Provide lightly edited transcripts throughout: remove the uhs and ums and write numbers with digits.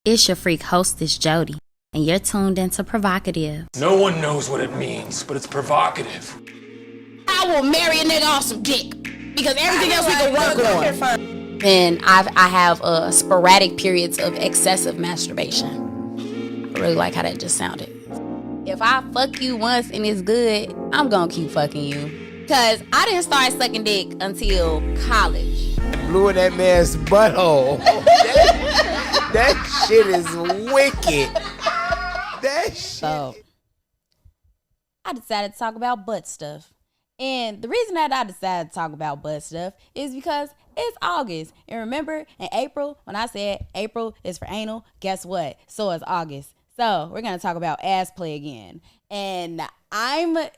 It's your freak hostess, Jody, and you're tuned into Provocative. No one knows what it means, but it's provocative. I will marry a nigga off some dick because everything else we can work on. And I have sporadic periods of excessive masturbation. I really like how that just sounded. If I fuck you once and it's good, I'm gonna keep fucking you. Cause I didn't start sucking dick until college. Blew in that man's butthole. That shit is wicked. That shit. So I decided to talk about butt stuff. And the reason that I decided to talk about butt stuff is because it's August. And remember in April, when I said April is for anal, guess what? So is August. So we're going to talk about ass play again. And I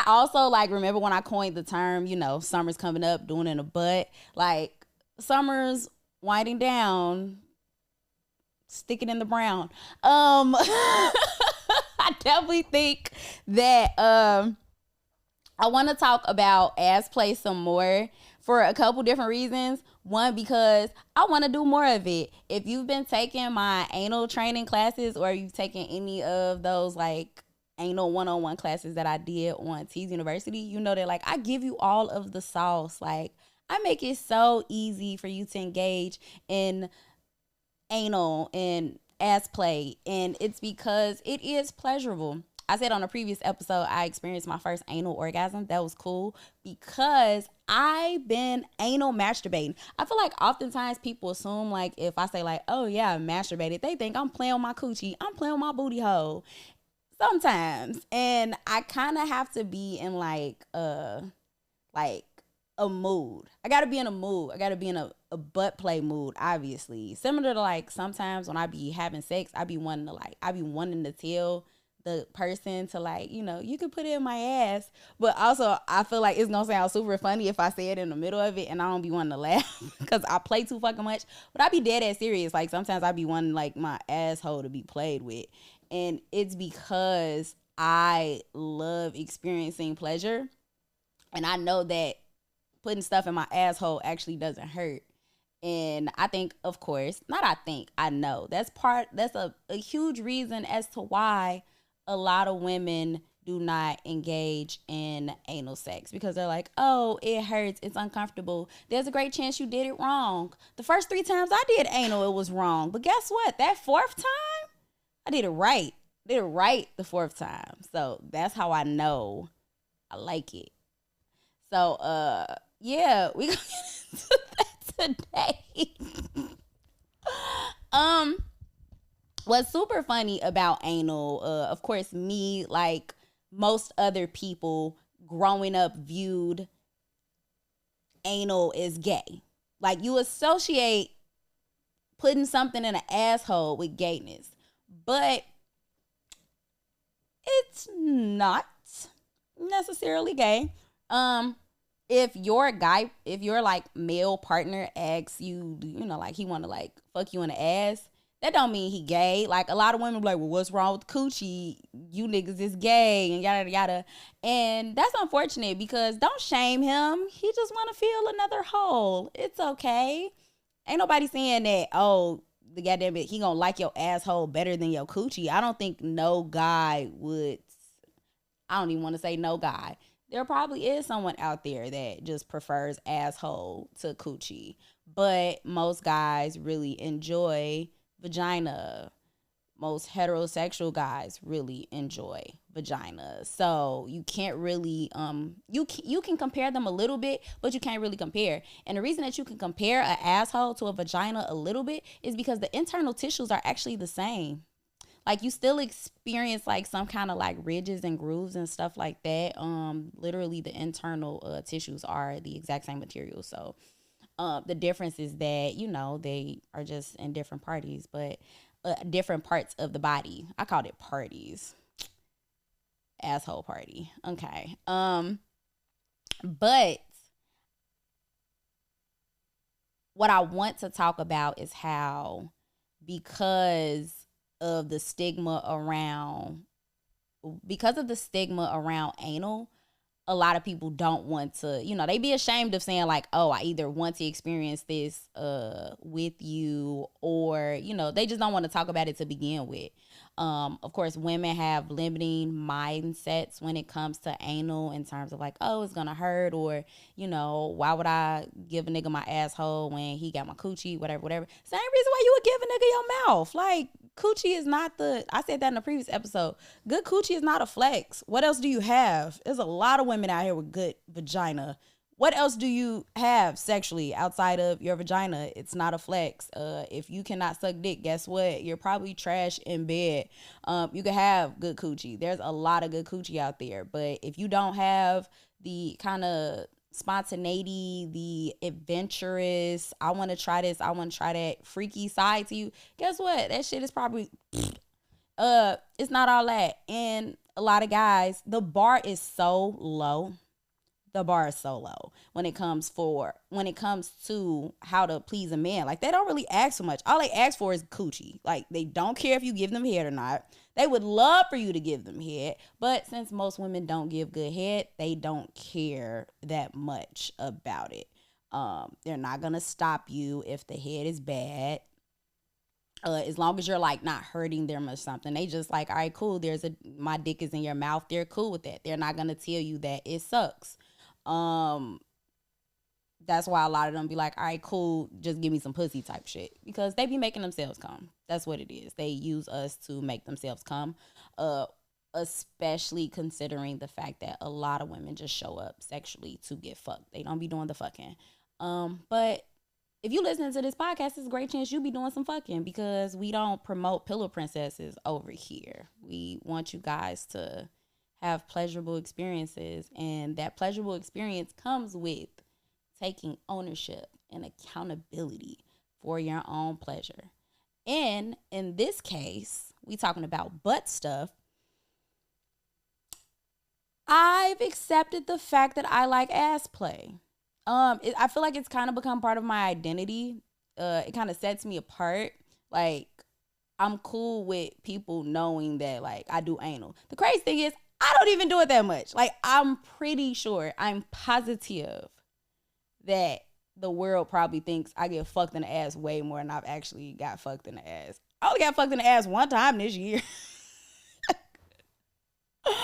also remember when I coined the term, summer's coming up, doing it in a butt. Like summer's winding down, stick it in the brown. I definitely think that I want to talk about ass play some more for a couple different reasons. One, because I want to do more of it. If you've been taking my anal training classes or you've taken any of those anal one-on-one classes that I did on T's University, you know that I give you all of the sauce. I make it so easy for you to engage in anal and ass play, and it's because it is pleasurable. I said on a previous episode I experienced my first anal orgasm. That was cool because I've been anal masturbating. I feel like oftentimes people assume if I say oh yeah, I masturbated, they think I'm playing with my coochie, I'm playing with my booty hole. Sometimes, and I kind of have to be in a mood. I gotta be in a mood. I gotta be in a butt play mood, obviously. Similar to sometimes when I be having sex, I be wanting to tell the person to you can put it in my ass. But also I feel like it's gonna sound super funny if I say it in the middle of it and I don't be wanting to laugh because I play too fucking much. But I be dead ass serious. Sometimes I be wanting my asshole to be played with. And it's because I love experiencing pleasure. And I know that putting stuff in my asshole actually doesn't hurt. And I think, of course, I know. That's a huge reason as to why a lot of women do not engage in anal sex. Because they're oh, it hurts, it's uncomfortable. There's a great chance you did it wrong. The first 3 times I did anal, it was wrong. But guess what? That 4th time, I did it right. Did it right the 4th time. So that's how I know I like it. So yeah, we gonna get into that today. What's super funny about anal, of course, me, like most other people growing up, viewed anal as gay. You associate putting something in an asshole with gayness. But it's not necessarily gay. If your male partner asks you, he want to fuck you in the ass, that don't mean he gay. A lot of women be well, what's wrong with coochie? You niggas is gay and yada yada. And that's unfortunate because don't shame him. He just want to feel another hole. It's okay. Ain't nobody saying that, oh, the goddamn it, he gonna like your asshole better than your coochie. I don't think no guy would. I don't even want to say no guy. There probably is someone out there that just prefers asshole to coochie. But most guys really enjoy vagina. Most heterosexual guys really enjoy vagina. So you can't really, you can compare them a little bit, but you can't really compare. And the reason that you can compare an asshole to a vagina a little bit is because the internal tissues are actually the same. You still experience some kind of ridges and grooves and stuff like that. Literally the internal tissues are the exact same material. So the difference is that, they are just in different parties, but different parts of the body. I called it parties. Asshole party. Okay. But what I want to talk about is how, because of the stigma around anal, a lot of people don't want to, they be ashamed of saying like, oh, I either want to experience this with you, or, they just don't want to talk about it to begin with. Of course, women have limiting mindsets when it comes to anal in terms of like, oh, it's gonna hurt, or, why would I give a nigga my asshole when he got my coochie, whatever. Same reason why you would give a nigga your mouth. Like, coochie is not I said that in the previous episode. Good coochie is not a flex. What else do you have? There's a lot of women out here with good vagina. What else do you have sexually outside of your vagina? It's not a flex. If you cannot suck dick, guess what? You're probably trash in bed. You can have good coochie. There's a lot of good coochie out there. But if you don't have the kind of spontaneity, the adventurous, I want to try this, I want to try that freaky side to you, guess what? That shit is probably, it's not all that. And a lot of guys, the bar is so low. The bar is so low when it comes to how to please a man. Like, they don't really ask for much. All they ask for is coochie. Like, they don't care if you give them head or not. They would love for you to give them head, but since most women don't give good head, they don't care that much about it. They're not gonna stop you if the head is bad. As long as you're like not hurting them or something, they just like, all right, cool. My dick is in your mouth. They're cool with that. They're not gonna tell you that it sucks. That's why a lot of them be like, all right, cool, just give me some pussy type shit, because they be making themselves come. That's what it is. They use us to make themselves come, especially considering the fact that a lot of women just show up sexually to get fucked. They don't be doing the fucking. But if you listening to this podcast, it's a great chance you be doing some fucking, because we don't promote pillow princesses over here. We want you guys to have pleasurable experiences, and that pleasurable experience comes with taking ownership and accountability for your own pleasure. And in this case, we talking about butt stuff. I've accepted the fact that I like ass play. I feel like it's kind of become part of my identity. It kind of sets me apart. Like, I'm cool with people knowing that, like, I do anal. The crazy thing is, I don't even do it that much. Like, I'm pretty sure, I'm positive that the world probably thinks I get fucked in the ass way more than I've actually got fucked in the ass. I only got fucked in the ass one time this year. I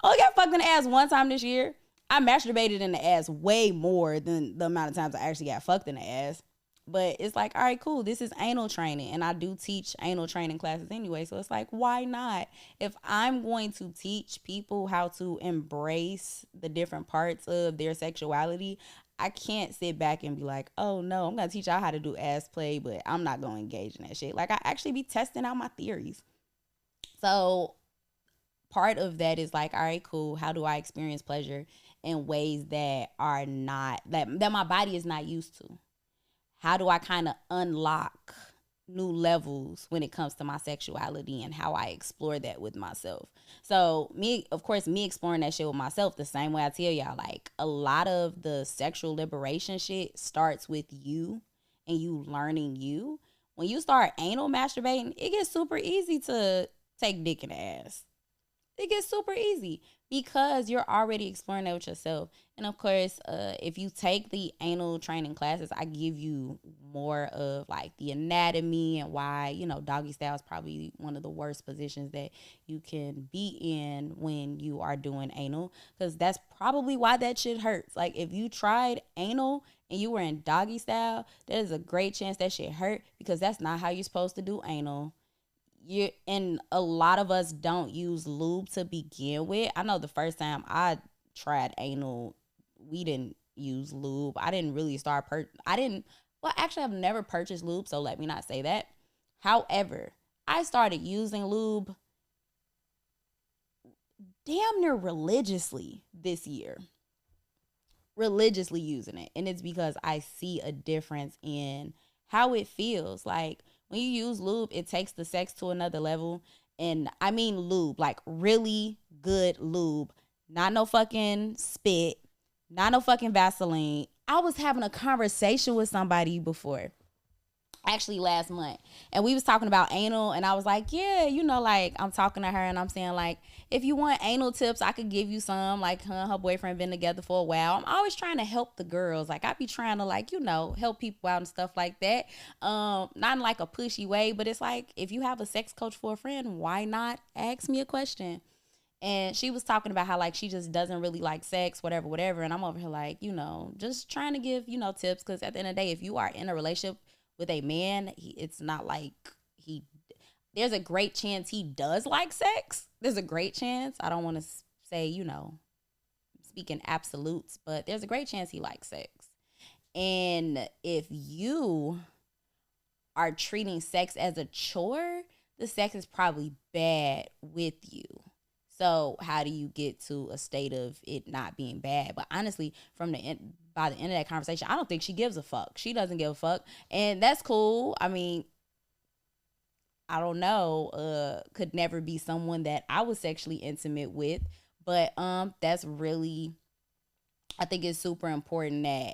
only got fucked in the ass one time this year. I masturbated in the ass way more than the amount of times I actually got fucked in the ass. But it's like, all right, cool, this is anal training. And I do teach anal training classes anyway. So it's like, why not? If I'm going to teach people how to embrace the different parts of their sexuality, I can't sit back and be like, oh no, I'm going to teach y'all how to do ass play, but I'm not going to engage in that shit. Like, I actually be testing out my theories. So part of that is like, all right, cool, how do I experience pleasure in ways that are not, that my body is not used to? How do I kind of unlock new levels when it comes to my sexuality and how I explore that with myself? So me exploring that shit with myself, the same way I tell y'all, like, a lot of the sexual liberation shit starts with you and you learning you. When you start anal masturbating, it gets super easy to take dick in the ass. It gets super easy because you're already exploring that with yourself. And of course, if you take the anal training classes, I give you more of like the anatomy and why, doggy style is probably one of the worst positions that you can be in when you are doing anal, because that's probably why that shit hurts. Like, if you tried anal and you were in doggy style, there's a great chance that shit hurt, because that's not how you're supposed to do anal. And a lot of us don't use lube to begin with. I know the first time I tried anal, we didn't use lube. I didn't really start I've never purchased lube, so let me not say that. However, I started using lube damn near religiously this year. Religiously using it. And it's because I see a difference in how it feels. Like, when you use lube, it takes the sex to another level. And I mean lube, like really good lube. Not no fucking spit. Not no fucking Vaseline. I was having a conversation with somebody before. actually last month, and we was talking about anal, and I was like, yeah, you know, like I'm talking to her and I'm saying like, if you want anal tips, I could give you some. Like her and her boyfriend been together for a while. I'm always trying to help the girls. Like I be trying to, like, you know, help people out and stuff like that. Not in like a pushy way, but it's like, if you have a sex coach for a friend, why not ask me a question? And she was talking about how like she just doesn't really like sex, whatever. And I'm over here like, you know, just trying to give, you know, tips, because at the end of the day, if you are in a relationship with a man, it's not like there's a great chance he does like sex. There's a great chance. I don't want to say, you know, speak in absolutes, but there's a great chance he likes sex. And if you are treating sex as a chore, the sex is probably bad with you. So how do you get to a state of it not being bad? But honestly, by the end of that conversation, I don't think she gives a fuck. She doesn't give a fuck. And that's cool. I mean, I don't know, could never be someone that I was sexually intimate with. But that's really, I think it's super important that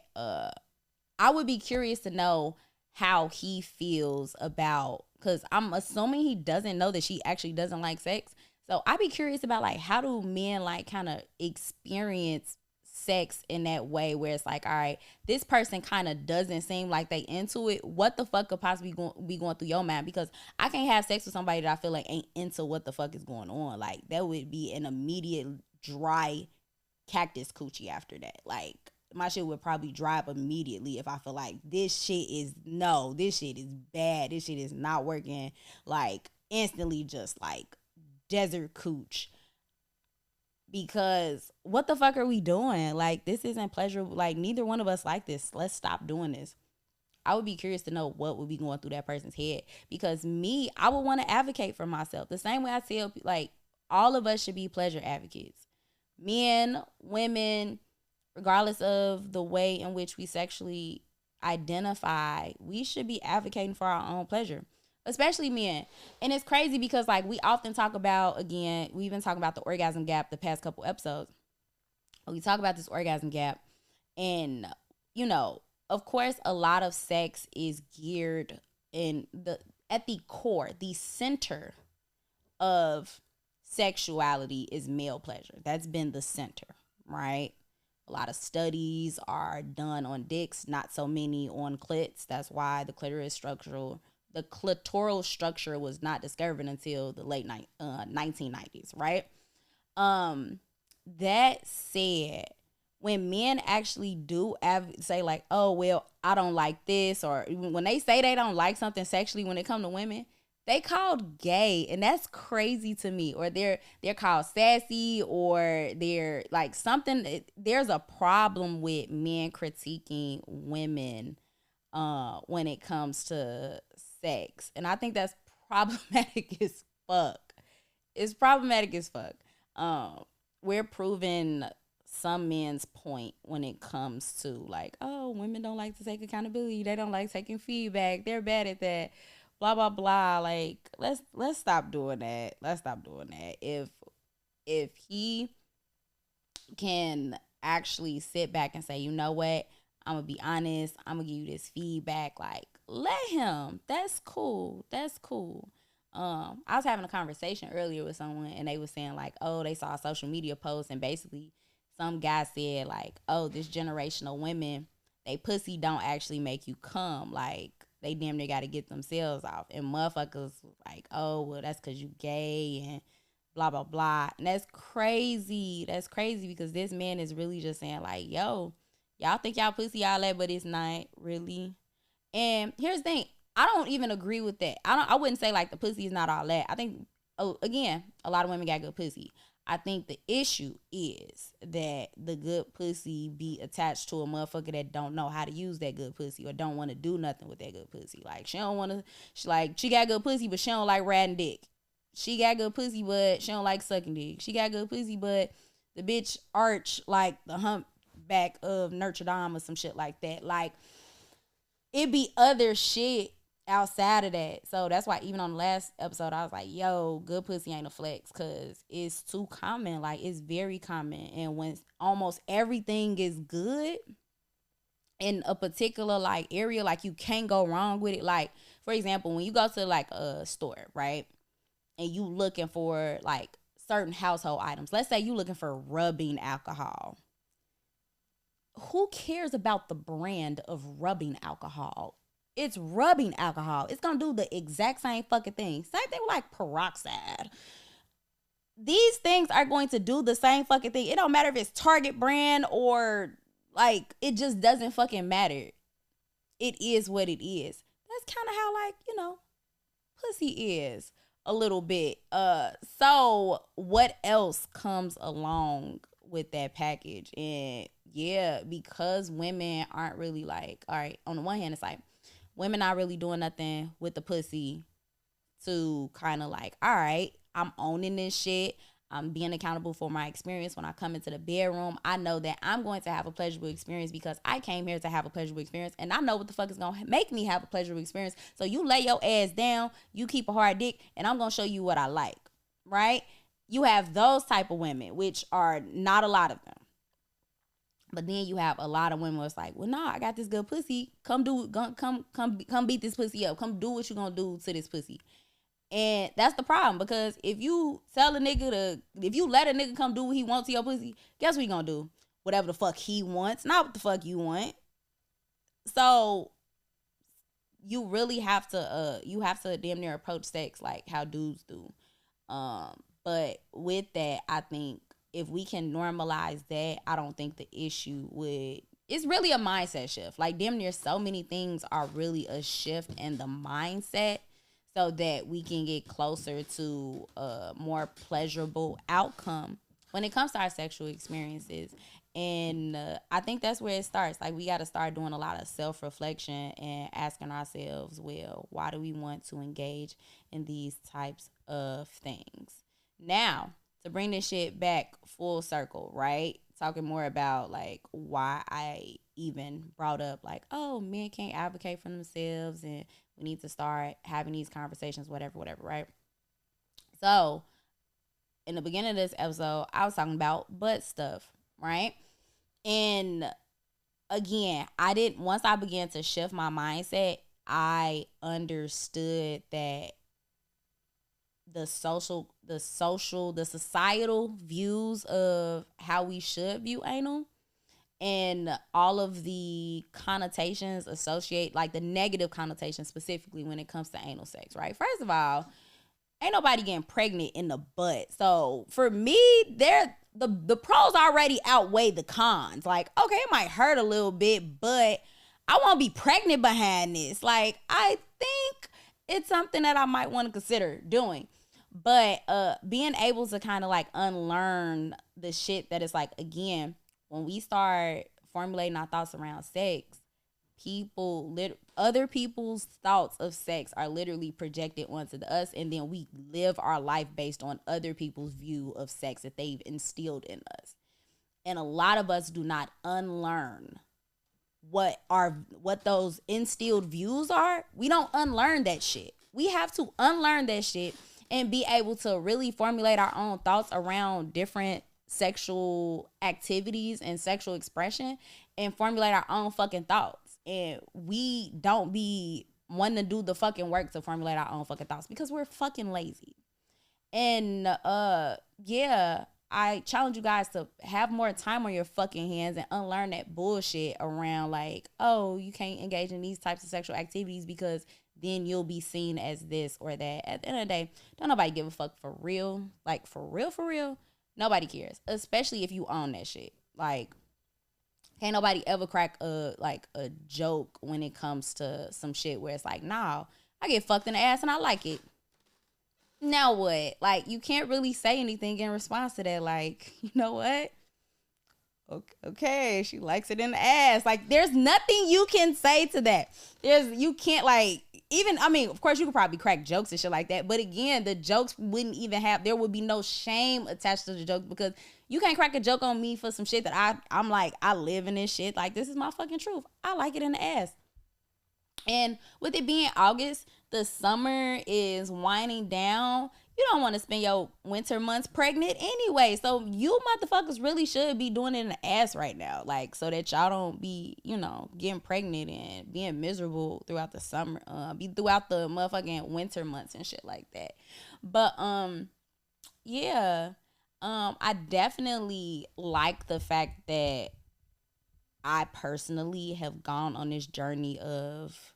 I would be curious to know how he feels about, because I'm assuming he doesn't know that she actually doesn't like sex. So I'd be curious about like, how do men like kind of experience sex in that way where it's like, all right, this person kind of doesn't seem like they into it. What the fuck could possibly be going through your mind? Because I can't have sex with somebody that I feel like ain't into what the fuck is going on. Like that would be an immediate dry cactus coochie after that. Like my shit would probably dry up immediately if I feel like this shit is bad. This shit is not working. Like instantly just like desert cooch. Because what the fuck are we doing? Like, this isn't pleasurable. Like, neither one of us like this. Let's stop doing this. I would be curious to know what would be going through that person's head. Because I would want to advocate for myself. The same way I tell, like, all of us should be pleasure advocates. Men, women, regardless of the way in which we sexually identify, we should be advocating for our own pleasure. Especially men. And it's crazy because like we often talk about, again, we've been talking about the orgasm gap the past couple episodes. We talk about this orgasm gap, and you know, of course a lot of sex is geared at the core, the center of sexuality is male pleasure. That's been the center, right? A lot of studies are done on dicks, not so many on clits. That's why the clitoral structure was not discovered until the late 1990s, right? That said, when men actually do say like, oh, well, I don't like this, or when they say they don't like something sexually when it comes to women, they called gay, and that's crazy to me. Or they're called sassy, or they're like something. There's a problem with men critiquing women when it comes to sex, and I think that's problematic as fuck. It's problematic as fuck. We're proving some men's point when it comes to like, oh, women don't like to take accountability, they don't like taking feedback, they're bad at that, blah blah blah. Like let's stop doing that. If he can actually sit back and say, you know what, I'm gonna be honest, I'm gonna give you this feedback, like let him. That's cool. I was having a conversation earlier with someone, and they was saying like, oh, they saw a social media post, and basically some guy said like, oh, this generation of women, they pussy don't actually make you come. Like they damn near got to get themselves off. And motherfuckers like, oh, well, that's because you gay and blah blah blah. And that's crazy. Because this man is really just saying like, yo, y'all think y'all pussy all that, but it's not really. And here's the thing, I don't even agree with that. I wouldn't say like the pussy is not all that. I think, again, a lot of women got good pussy. I think the issue is that the good pussy be attached to a motherfucker that don't know how to use that good pussy, or don't want to do nothing with that good pussy. Like she got good pussy, but she don't like riding dick. She got good pussy, but she don't like sucking dick. She got good pussy, but the bitch arch like the humpback of Notre Dame or some shit like that. Like, it be other shit outside of that. So that's why even on the last episode, I was like, yo, good pussy ain't a flex, because it's too common. Like, it's very common. And when almost everything is good, in a particular like area, like you can't go wrong with it. Like, for example, when you go to like a store, right, and you looking for like certain household items, let's say you looking for rubbing alcohol. Who cares about the brand of rubbing alcohol? It's rubbing alcohol. It's gonna do the exact same fucking thing. Same thing with like peroxide. These things are going to do the same fucking thing. It don't matter if it's Target brand or like, it just doesn't fucking matter. It is what it is. That's kind of how like, you know, pussy is a little bit. So what else comes along with that package? And yeah, because women aren't really like, all right, on the one hand, it's like women not really doing nothing with the pussy to kind of like, all right, I'm owning this shit. I'm being accountable for my experience. When I come into the bedroom, I know that I'm going to have a pleasurable experience because I came here to have a pleasurable experience, and I know what the fuck is going to make me have a pleasurable experience. So you lay your ass down, you keep a hard dick, and I'm going to show you what I like, right? You have those type of women, which are not a lot of them. But then you have a lot of women where it's like, well, nah, I got this good pussy. Come beat this pussy up. Come do what you gonna do to this pussy. And that's the problem, because if you let a nigga come do what he wants to your pussy, guess what he gonna do? Whatever the fuck he wants, not what the fuck you want. So you really have to damn near approach sex like how dudes do. But with that, I think if we can normalize that, I don't think the issue it's really a mindset shift. Like damn near so many things are really a shift in the mindset, so that we can get closer to a more pleasurable outcome when it comes to our sexual experiences. And I think that's where it starts. Like we got to start doing a lot of self-reflection and asking ourselves, well, why do we want to engage in these types of things? Now, to bring this shit back full circle, right? Talking more about like why I even brought up like, oh, men can't advocate for themselves and we need to start having these conversations, whatever, right? So in the beginning of this episode, I was talking about butt stuff, right? And again, once I began to shift my mindset, I understood that the societal views of how we should view anal and all of the connotations associate, like the negative connotations specifically when it comes to anal sex, right? First of all, ain't nobody getting pregnant in the butt. So for me, the pros already outweigh the cons. Like, okay, it might hurt a little bit, but I won't be pregnant behind this. Like, I think it's something that I might want to consider doing. But being able to kind of like unlearn the shit that is like, again, when we start formulating our thoughts around sex, other people's thoughts of sex are literally projected onto us, and then we live our life based on other people's view of sex that they've instilled in us. And a lot of us do not unlearn what those instilled views are. We don't unlearn that shit. We have to unlearn that shit and be able to really formulate our own thoughts around different sexual activities and sexual expression and formulate our own fucking thoughts. And we don't be wanting to do the fucking work to formulate our own fucking thoughts because we're fucking lazy. And yeah, I challenge you guys to have more time on your fucking hands and unlearn that bullshit around like, oh, you can't engage in these types of sexual activities because then you'll be seen as this or that. At the end of the day, don't nobody give a fuck for real. Like, for real. Nobody cares, especially if you own that shit. Like, can't nobody ever crack a joke when it comes to some shit where it's like, nah, I get fucked in the ass and I like it. Now what? Like, you can't really say anything in response to that. Like, you know what? Okay, she likes it in the ass. Like, there's nothing you can say to that. You can't like, even, I mean, of course you could probably crack jokes and shit like that. But again, the jokes wouldn't even there would be no shame attached to the joke because you can't crack a joke on me for some shit that I'm like, I live in this shit. Like, this is my fucking truth. I like it in the ass. And with it being August, the summer is winding down. you don't want to spend your winter months pregnant anyway. So you motherfuckers really should be doing it in the ass right now. Like, so that y'all don't be, you know, getting pregnant and being miserable throughout the summer, throughout the motherfucking winter months and shit like that. But, yeah, I definitely like the fact that I personally have gone on this journey of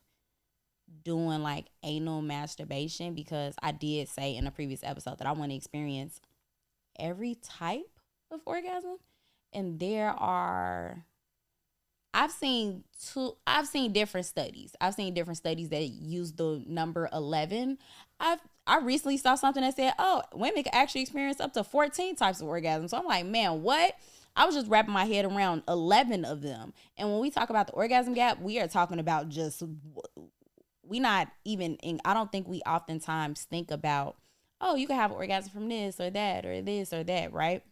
doing like anal masturbation, because I did say in a previous episode that I want to experience every type of orgasm. And I've seen different studies. I've seen different studies that use the number 11. I recently saw something that said, oh, women can actually experience up to 14 types of orgasms. So I'm like, man, what? I was just wrapping my head around 11 of them. And when we talk about the orgasm gap, we are talking about just, I don't think we oftentimes think about, oh, you can have an orgasm from this or that, right?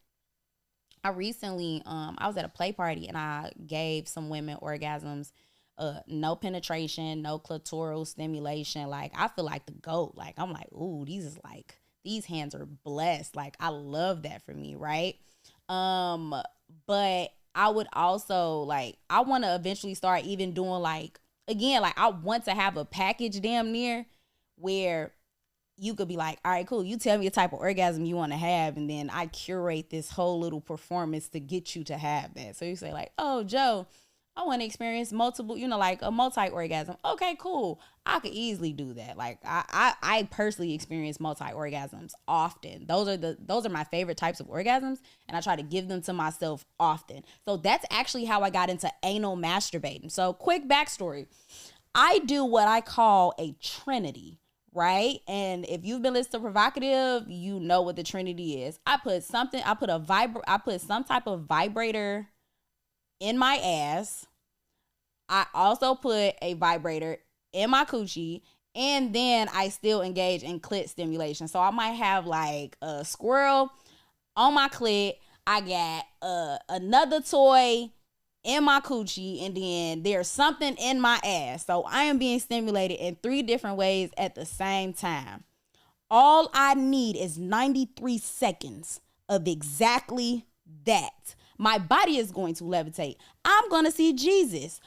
I recently, I was at a play party and I gave some women orgasms, no penetration, no clitoral stimulation. Like, I feel like the GOAT. Like, I'm like, ooh, these hands are blessed. Like, I love that for me, right? But I would also, like, I want to eventually start even doing, like, again, like, I want to have a package damn near where you could be like, all right, cool, you tell me the type of orgasm you want to have, and then I curate this whole little performance to get you to have that. So you say like, oh, Joe, I want to experience multiple, you know, like a multi-orgasm. Okay, cool. I could easily do that. Like, I personally experience multi-orgasms often. Those are my favorite types of orgasms, and I try to give them to myself often. So that's actually how I got into anal masturbating. So quick backstory. I do what I call a trinity, right? And if you've been listening to Provocative, you know what the trinity is. I put some type of vibrator in my ass. I also put a vibrator in my coochie, and then I still engage in clit stimulation. So I might have like a squirrel on my clit. I got another toy in my coochie, and then there's something in my ass. So I am being stimulated in 3 different ways at the same time. All I need is 93 seconds of exactly that. My body is going to levitate. I'm going to see Jesus.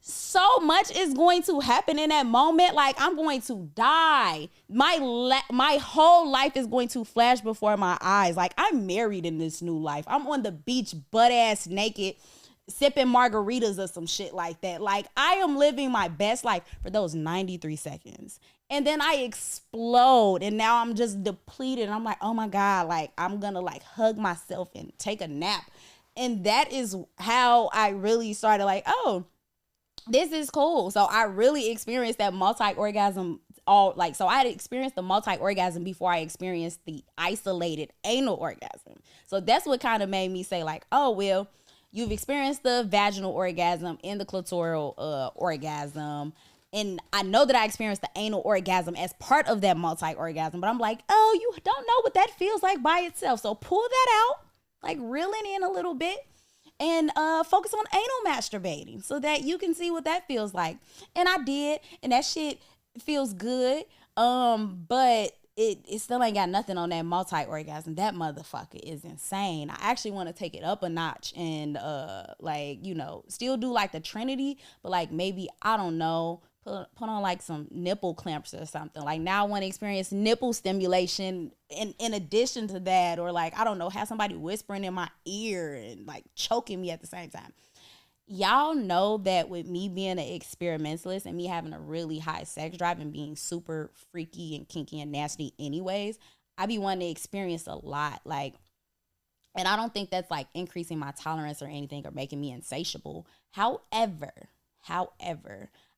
So much is going to happen in that moment. Like, I'm going to die. My whole life is going to flash before my eyes. Like, I'm married in this new life. I'm on the beach, butt ass naked, sipping margaritas or some shit like that. Like, I am living my best life for those 93 seconds. And then I explode, and now I'm just depleted. I'm like, oh my God, like, I'm gonna like hug myself and take a nap. And that is how I really started like, oh, this is cool. So I really experienced that multi-orgasm so I had experienced the multi-orgasm before I experienced the isolated anal orgasm. So that's what kind of made me say like, oh, well, you've experienced the vaginal orgasm and the clitoral orgasm. And I know that I experienced the anal orgasm as part of that multi-orgasm, but I'm like, oh, you don't know what that feels like by itself. So pull that out, like reel it in a little bit, and focus on anal masturbating so that you can see what that feels like. And I did, and that shit feels good. But it still ain't got nothing on that multi-orgasm. That motherfucker is insane. I actually want to take it up a notch and like, you know, still do like the Trinity, but like maybe, I don't know, put on like some nipple clamps or something. Like, now I want to experience nipple stimulation in addition to that, or like, I don't know, have somebody whispering in my ear and like choking me at the same time. Y'all know that with me being an experimentalist and me having a really high sex drive and being super freaky and kinky and nasty anyways, I be wanting to experience a lot. Like, and I don't think that's like increasing my tolerance or anything or making me insatiable. However,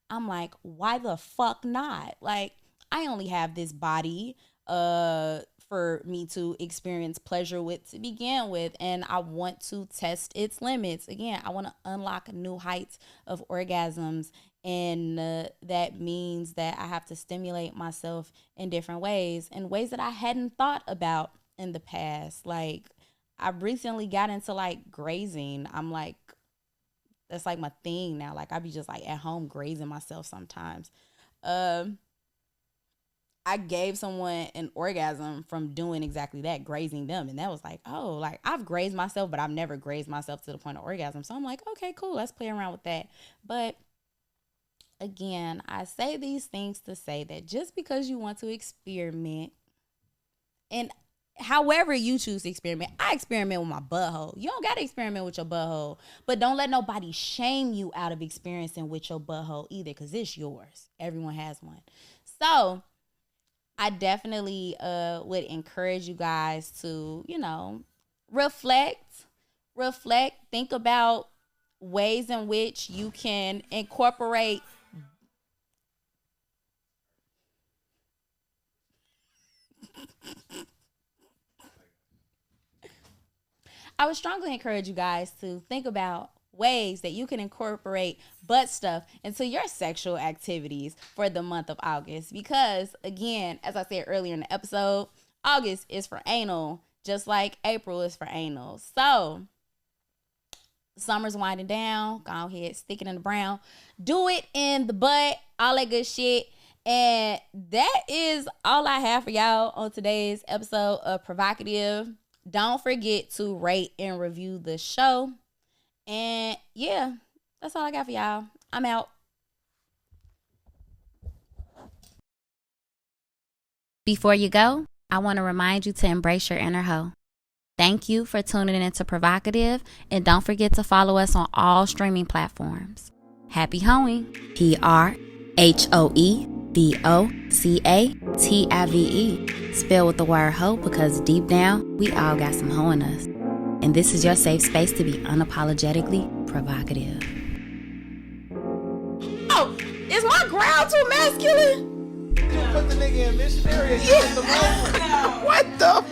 I'm like, why the fuck not? Like, I only have this body for me to experience pleasure with to begin with, and I want to test its limits. Again, I want to unlock new heights of orgasms, and that means that I have to stimulate myself in different ways that I hadn't thought about in the past. Like, I recently got into like grazing. I'm like, that's like my thing now. Like, I be just like at home grazing myself sometimes. I gave someone an orgasm from doing exactly that, grazing them. And that was like, oh, like I've grazed myself, but I've never grazed myself to the point of orgasm. So I'm like, okay, cool. Let's play around with that. But again, I say these things to say that just because you want to experiment, and however you choose to experiment, I experiment with my butthole. You don't got to experiment with your butthole, but don't let nobody shame you out of experiencing with your butthole either, because it's yours. Everyone has one. So I definitely would encourage you guys to, reflect, think about ways in which you can incorporate I would strongly encourage you guys to think about ways that you can incorporate butt stuff into your sexual activities for the month of August. Because, again, as I said earlier in the episode, August is for anal, just like April is for anal. So, summer's winding down. Go ahead, stick it in the brown. Do it in the butt, all that good shit. And that is all I have for y'all on today's episode of Provocative. Don't forget to rate and review the show. And yeah, that's all I got for y'all. I'm out. Before you go, I want to remind you to embrace your inner hoe. Thank you for tuning in to Provocative, and don't forget to follow us on all streaming platforms. Happy hoeing. PRHOEVOCATIVE. Spell with the word hoe, because deep down, we all got some hoe in us. And this is your safe space to be unapologetically provocative. Oh, is my growl too masculine? You put the nigga in missionary. Yeah. What the